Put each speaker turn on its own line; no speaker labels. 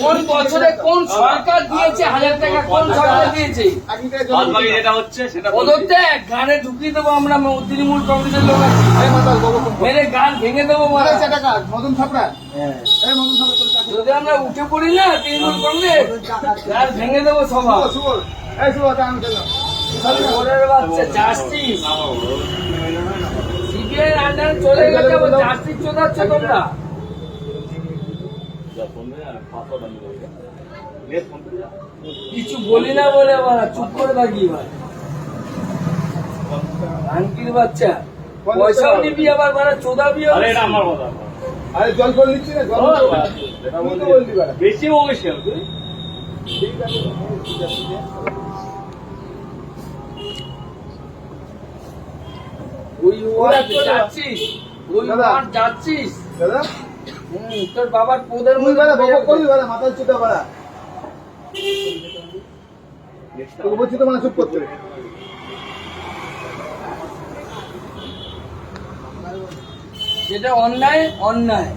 কোন বছরে কোন সরকার দিয়েছে 1000 টাকা? কোন সরকার দিয়েছে? ওদের তো এক গানে ঢুকিয়ে দেবো আমরা, তৃণমূল কংগ্রেসের লোক আছে, মেরে গান ভেঙে দেবো। যদি আমরা উঠে পড়ি না তৃণমূল কংগ্রেস, গান ভেঙে দেবো সবাই। বাচ্চা জাস্টিস সিবিআই আন্ডারে চলে গেলে জাস্টিস চোদাচ্ছ তোমরা। কিছু বলি না বলে চুপ করে থাকি। আন্টির বাচ্চা পয়সাও নিবি আবার চোদাবি। আমার কথা আরে জল করে নিচ্ছি না, বেশি বলেছি। ওই ওয়ার্ড যাচ্ছিস, ওই ওয়ার্ড যাচ্ছিস দাদা। তোর বাবার পোদের মধ্যে মাথায় চুটা বাড়া বলছি তো, মানে চুপ করতে। যেটা অন্যায় অন্যায়।